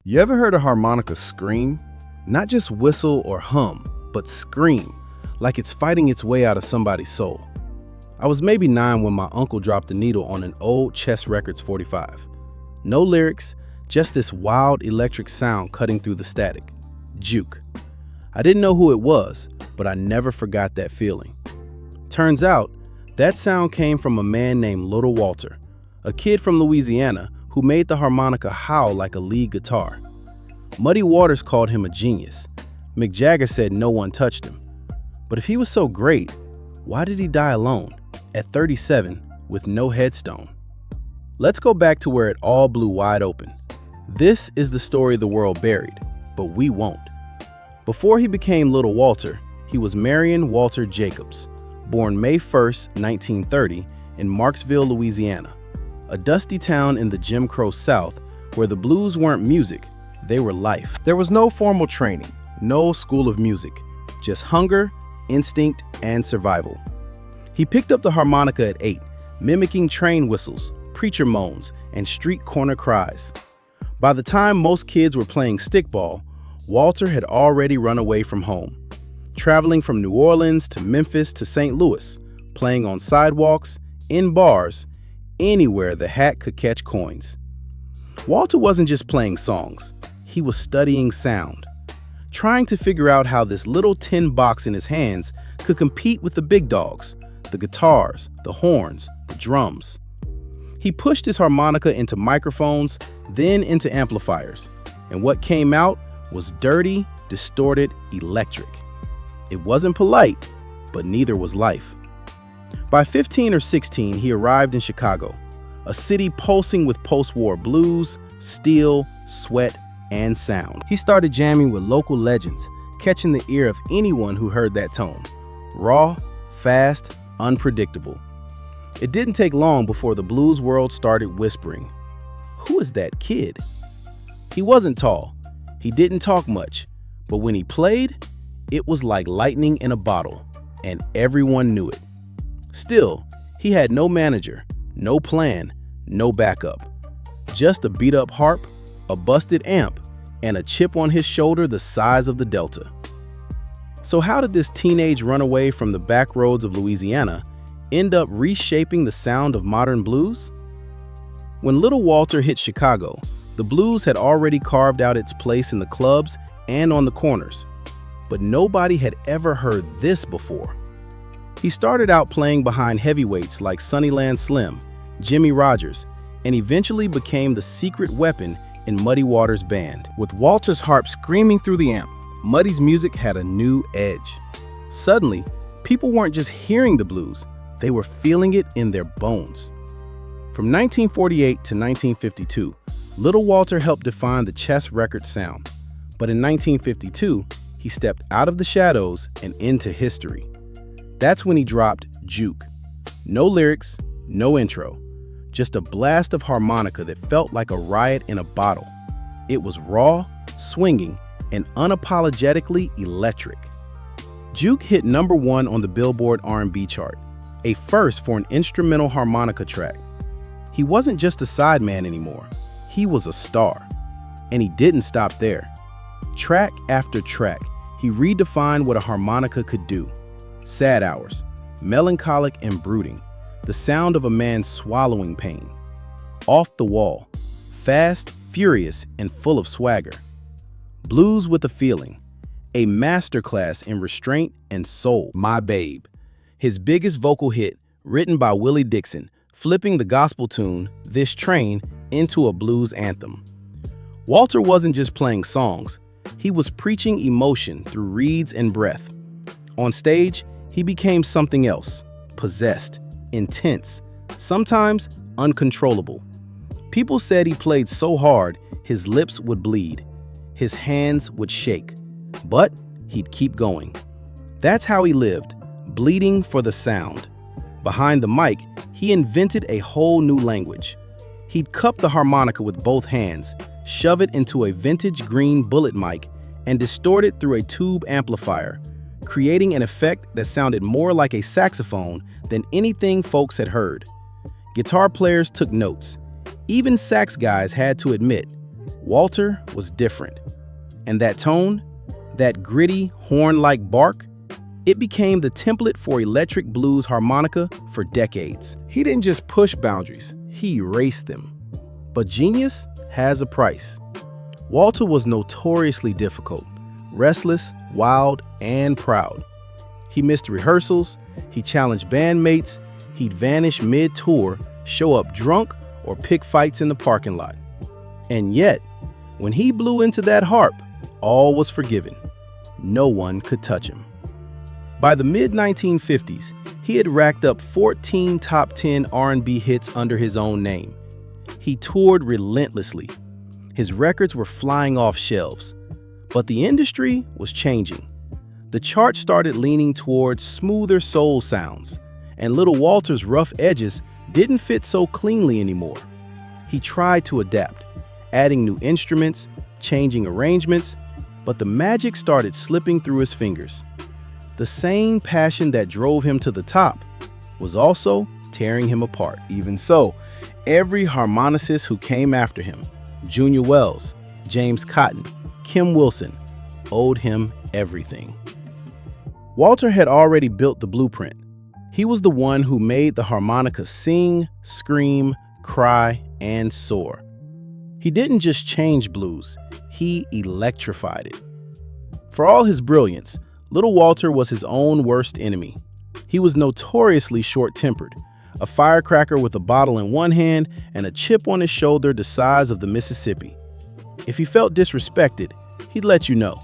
You ever heard a harmonica scream? Not just whistle or hum, but scream, like it's fighting its way out of somebody's soul. I was maybe 9 when my uncle dropped the needle on an old Chess Records 45. No lyrics, just this wild electric sound cutting through the static. Juke. I didn't know who it was, but I never forgot that feeling. Turns out, that sound came from a man named Little Walter, a kid from Louisiana who made the harmonica howl like a lead guitar. Muddy Waters called him a genius. Mick Jagger said no one touched him. But if he was so great, why did he die alone, at 37, with no headstone? Let's go back to where it all blew wide open. This is the story the world buried, but we won't. Before he became Little Walter, he was Marion Walter Jacobs, born May 1st, 1930, in Marksville, Louisiana, a dusty town in the Jim Crow South where the blues weren't music, they were life. There was no formal training, no school of music, just hunger, instinct, and survival. He picked up the harmonica at 8, mimicking train whistles, preacher moans, and street corner cries. By the time most kids were playing stickball, Walter had already run away from home, traveling from New Orleans to Memphis to St. Louis, playing on sidewalks, in bars, anywhere the hat could catch coins. Walter wasn't just playing songs, he was studying sound, trying to figure out how this little tin box in his hands could compete with the big dogs, the guitars, the horns, the drums. He pushed his harmonica into microphones, then into amplifiers, and what came out was dirty, distorted, electric. It wasn't polite, but neither was life. By 15 or 16, he arrived in Chicago, a city pulsing with post-war blues, steel, sweat, and sound. He started jamming with local legends, catching the ear of anyone who heard that tone. Raw, fast, unpredictable. It didn't take long before the blues world started whispering, "Who is that kid?" He wasn't tall, he didn't talk much, but when he played, it was like lightning in a bottle, and everyone knew it. Still, he had no manager, no plan, no backup. Just a beat-up harp, a busted amp, and a chip on his shoulder the size of the Delta. So how did this teenage runaway from the back roads of Louisiana end up reshaping the sound of modern blues? When Little Walter hit Chicago, the blues had already carved out its place in the clubs and on the corners. But nobody had ever heard this before. He started out playing behind heavyweights like Sunnyland Slim, Jimmy Rogers, and eventually became the secret weapon in Muddy Waters' band. With Walter's harp screaming through the amp, Muddy's music had a new edge. Suddenly, people weren't just hearing the blues, they were feeling it in their bones. From 1948 to 1952, Little Walter helped define the Chess Records sound. But in 1952, he stepped out of the shadows and into history. That's when he dropped Juke. No lyrics, no intro, just a blast of harmonica that felt like a riot in a bottle. It was raw, swinging, and unapologetically electric. Juke hit #1 on the Billboard R&B chart, a first for an instrumental harmonica track. He wasn't just a sideman anymore, he was a star. And he didn't stop there. Track after track, he redefined what a harmonica could do. Sad hours, melancholic and brooding, the sound of a man swallowing pain. Off the wall, fast, furious, and full of swagger. Blues with a feeling, a masterclass in restraint and soul. My Babe, his biggest vocal hit, written by Willie Dixon, flipping the gospel tune, This Train, into a blues anthem. Walter wasn't just playing songs, he was preaching emotion through reeds and breath. On stage, he became something else, possessed, intense, sometimes uncontrollable. People said he played so hard, his lips would bleed, his hands would shake, but he'd keep going. That's how he lived, bleeding for the sound. Behind the mic, he invented a whole new language. He'd cup the harmonica with both hands, shove it into a vintage green bullet mic, and distort it through a tube amplifier, creating an effect that sounded more like a saxophone than anything folks had heard. Guitar players took notes. Even sax guys had to admit, Walter was different. And that tone, that gritty, horn-like bark, it became the template for electric blues harmonica for decades. He didn't just push boundaries, he erased them. But genius has a price. Walter was notoriously difficult, restless, wild, and proud. He missed rehearsals, he challenged bandmates, he'd vanish mid-tour, show up drunk, or pick fights in the parking lot. And yet, when he blew into that harp, all was forgiven. No one could touch him. By the mid-1950s, he had racked up 14 top 10 R&B hits under his own name. He toured relentlessly. His records were flying off shelves. But the industry was changing. The chart started leaning towards smoother soul sounds, and Little Walter's rough edges didn't fit so cleanly anymore. He tried to adapt, adding new instruments, changing arrangements, but the magic started slipping through his fingers. The same passion that drove him to the top was also tearing him apart. Even so, every harmonicist who came after him, Junior Wells, James Cotton, Kim Wilson, owed him everything. Walter had already built the blueprint. He was the one who made the harmonica sing, scream, cry, and soar. He didn't just change blues, he electrified it. For all his brilliance, Little Walter was his own worst enemy. He was notoriously short-tempered, a firecracker with a bottle in one hand and a chip on his shoulder the size of the Mississippi. If he felt disrespected, he'd let you know.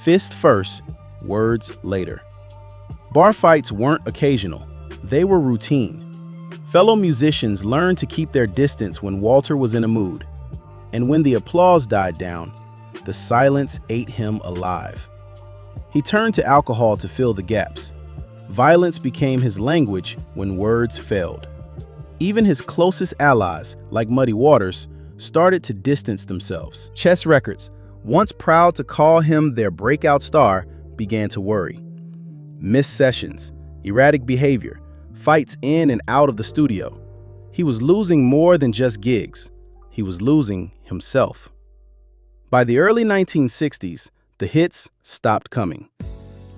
Fist first, words later. Bar fights weren't occasional, they were routine. Fellow musicians learned to keep their distance when Walter was in a mood. And when the applause died down, the silence ate him alive. He turned to alcohol to fill the gaps. Violence became his language when words failed. Even his closest allies, like Muddy Waters, started to distance themselves. Chess Records, once proud to call him their breakout star, began to worry. Missed sessions, erratic behavior, fights in and out of the studio. He was losing more than just gigs. He was losing himself. By the early 1960s, the hits stopped coming.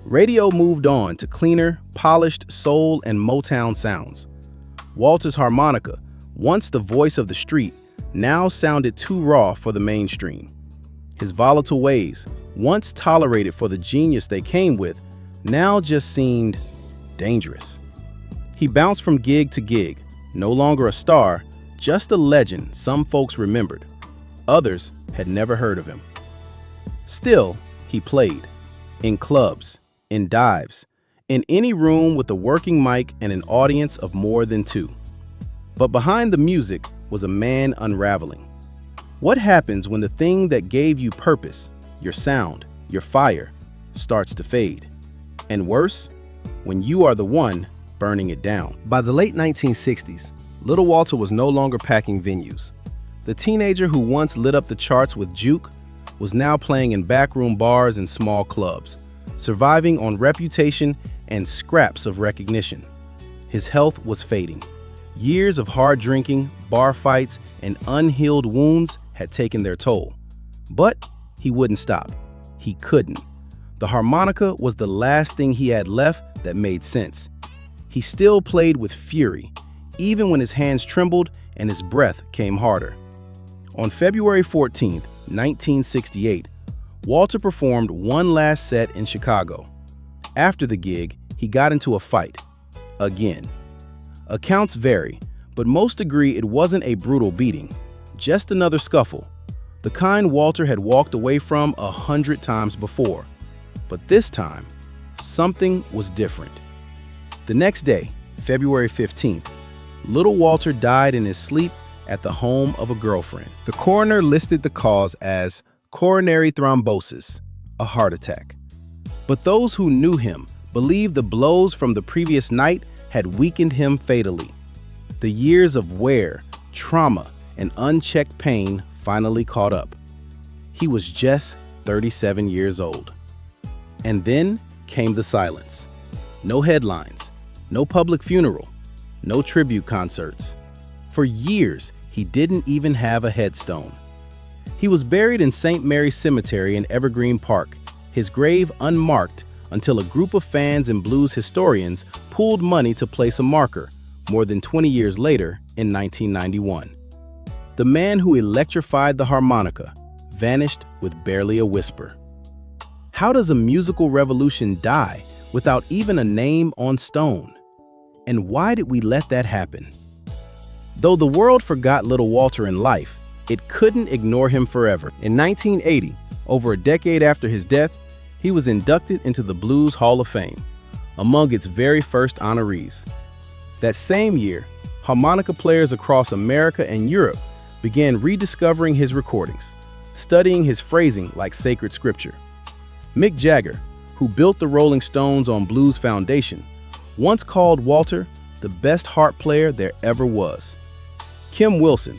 Radio moved on to cleaner, polished soul and Motown sounds. Walter's harmonica, once the voice of the street, now sounded too raw for the mainstream. His volatile ways, once tolerated for the genius they came with, now just seemed dangerous. He bounced from gig to gig, no longer a star, just a legend some folks remembered. Others had never heard of him. Still, he played. In clubs, in dives, in any room with a working mic and an audience of more than two. But behind the music was a man unraveling. What happens when the thing that gave you purpose, your sound, your fire, starts to fade? And worse, when you are the one burning it down. By the late 1960s, Little Walter was no longer packing venues. The teenager who once lit up the charts with Juke was now playing in backroom bars and small clubs, surviving on reputation and scraps of recognition. His health was fading. Years of hard drinking, bar fights, and unhealed wounds had taken their toll. But he wouldn't stop. He couldn't. The harmonica was the last thing he had left that made sense. He still played with fury, even when his hands trembled and his breath came harder. On February 14, 1968, Walter performed one last set in Chicago. After the gig, he got into a fight. Again. Accounts vary, but most agree it wasn't a brutal beating, just another scuffle, the kind Walter had walked away from 100 times before. But this time, something was different. The next day, February 15th, Little Walter died in his sleep at the home of a girlfriend. The coroner listed the cause as coronary thrombosis, a heart attack. But those who knew him believed the blows from the previous night had weakened him fatally. The years of wear, trauma, and unchecked pain finally caught up. He was just 37 years old. And then came the silence. No headlines, no public funeral, no tribute concerts. For years, he didn't even have a headstone. He was buried in St. Mary's Cemetery in Evergreen Park, his grave unmarked until a group of fans and blues historians pooled money to place a marker more than 20 years later in 1991. The man who electrified the harmonica vanished with barely a whisper. How does a musical revolution die without even a name on stone? And why did we let that happen? Though the world forgot Little Walter in life, it couldn't ignore him forever. In 1980, over a decade after his death, he was inducted into the Blues Hall of Fame, among its very first honorees. That same year, harmonica players across America and Europe began rediscovering his recordings, studying his phrasing like sacred scripture. Mick Jagger, who built the Rolling Stones on blues foundation, once called Walter the best harp player there ever was. Kim Wilson,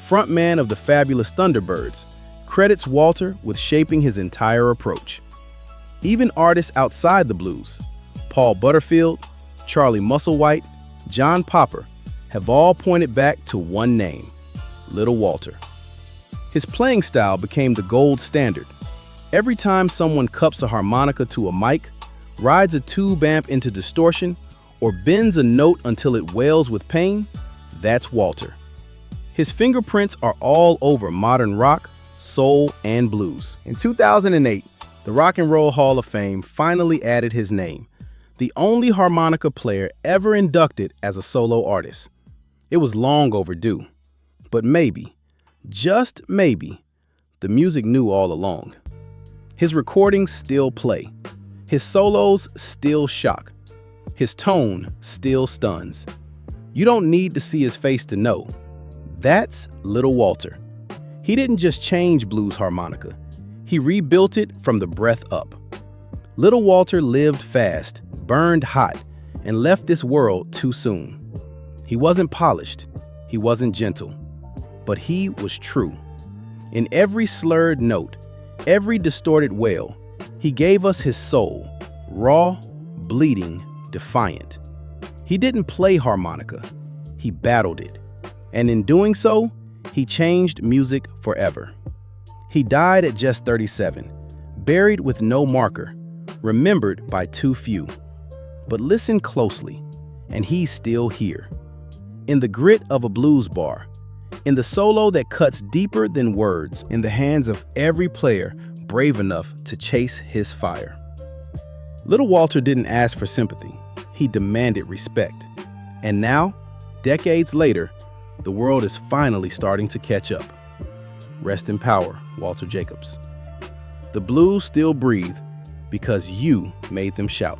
frontman of the fabulous Thunderbirds, credits Walter with shaping his entire approach. Even artists outside the blues, Paul Butterfield, Charlie Musselwhite, John Popper, have all pointed back to one name, Little Walter. His playing style became the gold standard. Every time someone cups a harmonica to a mic, rides a tube amp into distortion, or bends a note until it wails with pain, that's Walter. His fingerprints are all over modern rock, soul, and blues. In 2008, the Rock and Roll Hall of Fame finally added his name, the only harmonica player ever inducted as a solo artist. It was long overdue, but maybe, just maybe, the music knew all along. His recordings still play. His solos still shock. His tone still stuns. You don't need to see his face to know. That's Little Walter. He didn't just change blues harmonica. He rebuilt it from the breath up. Little Walter lived fast, burned hot, and left this world too soon. He wasn't polished. He wasn't gentle. But he was true. In every slurred note, every distorted wail, he gave us his soul, raw, bleeding, defiant. He didn't play harmonica. He battled it. And in doing so, he changed music forever. He died at just 37, buried with no marker, remembered by too few. But listen closely, and he's still here. In the grit of a blues bar, in the solo that cuts deeper than words, in the hands of every player brave enough to chase his fire. Little Walter didn't ask for sympathy. He demanded respect. And now, decades later, the world is finally starting to catch up. Rest in power, Walter Jacobs. The blues still breathe because you made them shout.